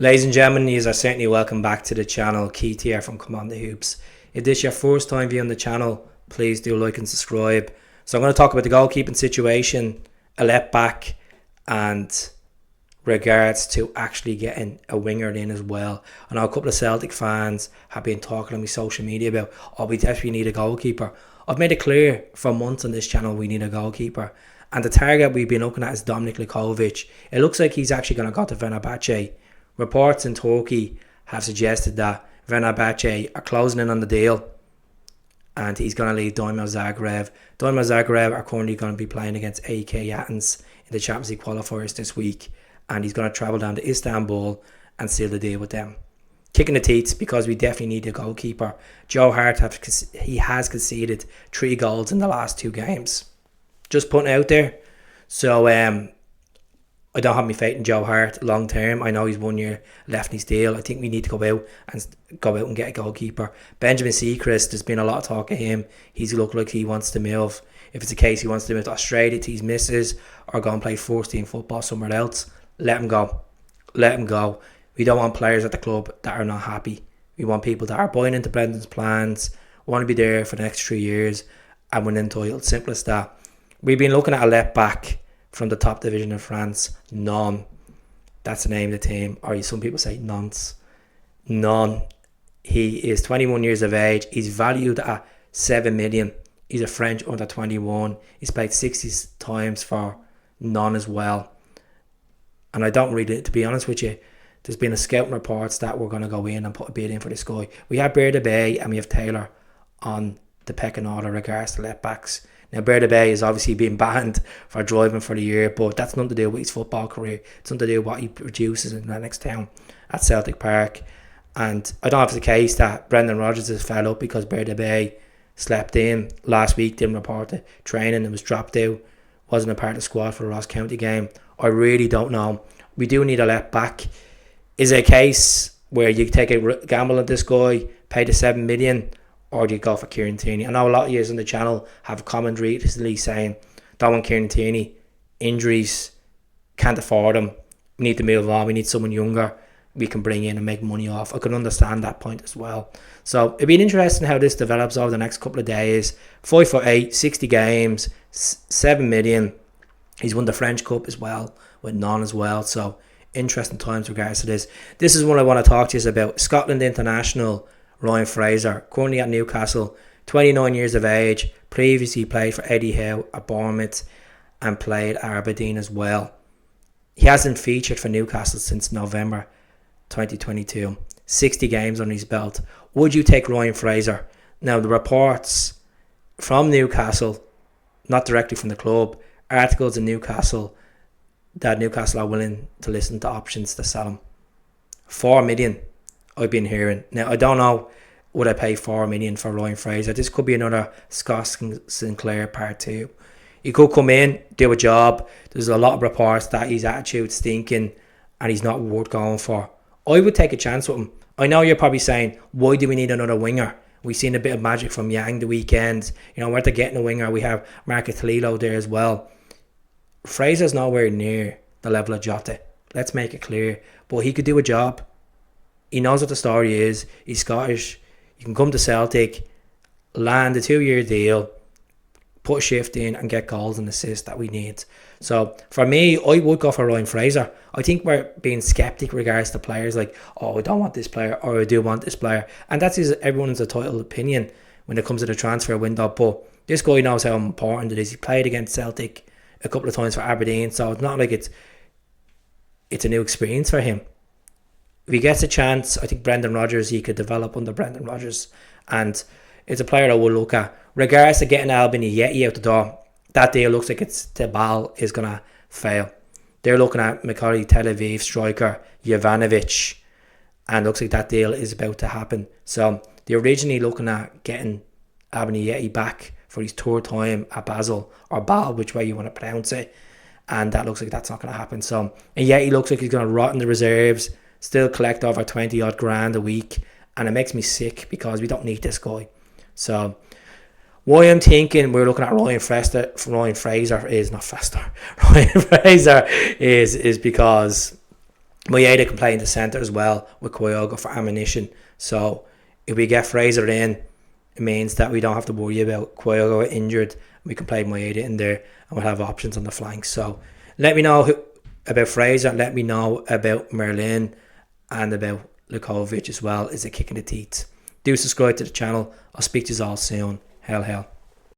Ladies and gentlemen, you are certainly welcome back to the channel. Keith here from Come On The Hoops. If this is your first time viewing the channel, please do like and subscribe. So I'm going to talk about the goalkeeping situation, a left back, and regards to actually getting a winger in as well. I know a couple of Celtic fans have been talking on my social media about, we definitely need a goalkeeper. I've made it clear for months on this channel we need a goalkeeper. And the target we've been looking at is Dominic Likovic. It looks like he's actually going to go to Fenerbahce. Reports in Turkey have suggested that Fenerbahce are closing in on the deal and he's going to leave Dinamo Zagreb. Dinamo Zagreb are currently going to be playing against AK Athens in the Champions League qualifiers this week, and he's going to travel down to Istanbul and seal the deal with them. Kicking the teeth because we definitely need a goalkeeper. Joe Hart has conceded 3 goals in the last 2 games. Just putting it out there. So I don't have my faith in Joe Hart long term. I know he's 1 year left in his deal. I think we need to go out and get a goalkeeper. Benjamin Seacrest, there's been a lot of talk of him. He's looked like he wants to move. If it's the case he wants to move to Australia to his missus or go and play first team football somewhere else, let him go. Let him go. We don't want players at the club that are not happy. We want people that are buying into Brendan's plans, want to be there for the next 3 years and win entitled. Simple as that. We've been looking at a left back from the top division of France, Nyon. That's the name of the team. Or some people say Nons. Nyon. He is 21 years of age. He's valued at 7 million. He's a French under 21. He's played 60 times for Nyon as well. And I don't really, to be honest with you, there's been a scouting reports that we're going to go in and put a bid in for this guy. We have Berda Bay and we have Taylor on the pecking order regards to left backs. Now, Berda Bay is obviously being banned for driving for the year, but that's nothing to do with his football career. It's nothing to do with what he produces in the next town at Celtic Park. And I don't know if it's the case that Brendan Rodgers is fed up because Berda Bay slept in last week, didn't report the training and was dropped out, wasn't a part of the squad for the Ross County game. I really don't know. We do need a left back. Is it a case where you take a gamble on this guy, pay the 7 million, or do you go for Quertin Merlin? I know a lot of you on the channel have commented recently saying, don't want Quertin Merlin, injuries, can't afford him, we need to move on, we need someone younger we can bring in and make money off. I can understand that point as well. So it'll be interesting how this develops over the next couple of days. 5'8", 60 games, 7 million. He's won the French Cup as well, with Nyon as well. So interesting times regards to this. This is what I want to talk to you about. Scotland international Ryan Fraser, currently at Newcastle, 29 years of age, previously played for Eddie Howe at Bournemouth and played at Aberdeen as well. He hasn't featured for Newcastle since November 2022. 60 games on his belt. Would you take Ryan Fraser? Now, the reports from Newcastle, not directly from the club, articles in Newcastle, that Newcastle are willing to listen to options to sell him. 4 million. I've been hearing. Now, I don't know would I pay 4 million for Ryan Fraser. This could be another Scott Sinclair part 2. He could come in, do a job. There's a lot of reports that his attitude's stinking and he's not worth going for. I would take a chance with him. I know you're probably saying, why do we need another winger? We've seen a bit of magic from Yang the weekend. You know, we're getting a winger. We have Marcus Toledo there as well. Fraser's nowhere near the level of Jota. Let's make it clear. But he could do a job. He knows what the story is. He's Scottish. You can come to Celtic, land a 2-year deal, put a shift in and get goals and assists that we need. So for me, I would go for Ryan Fraser. I think we're being sceptic regards to players like, I don't want this player or I do want this player. And that's everyone's entitled opinion when it comes to the transfer window. But this guy knows how important it is. He played against Celtic a couple of times for Aberdeen, so it's not like it's a new experience for him. If he gets a chance, I think Brendan Rodgers, he could develop under Brendan Rodgers. And it's a player I will look at. Regards to getting Albany Yeti out the door, that deal looks like the ball is going to fail. They're looking at Maccabi Tel Aviv striker Jovanovic, and looks like that deal is about to happen. So they're originally looking at getting Albany Yeti back for his 3rd time at Basel, or Bal, which way you want to pronounce it. And that looks like that's not going to happen. So, and Yeti looks like he's going to rot in the reserves, still collect over 20 odd grand a week, and it makes me sick because we don't need this guy. So why I'm thinking we're looking at Ryan Fraser is because Maeda can play in the centre as well with Kyogo for ammunition. So if we get Fraser in, it means that we don't have to worry about Kyogo injured. We can play Maeda in there and we'll have options on the flanks. So let me know about Fraser. Let me know about Merlin and about Lukovic as well. Is a kick in the teeth. Do subscribe to the channel. I'll speak to you all soon. Hell.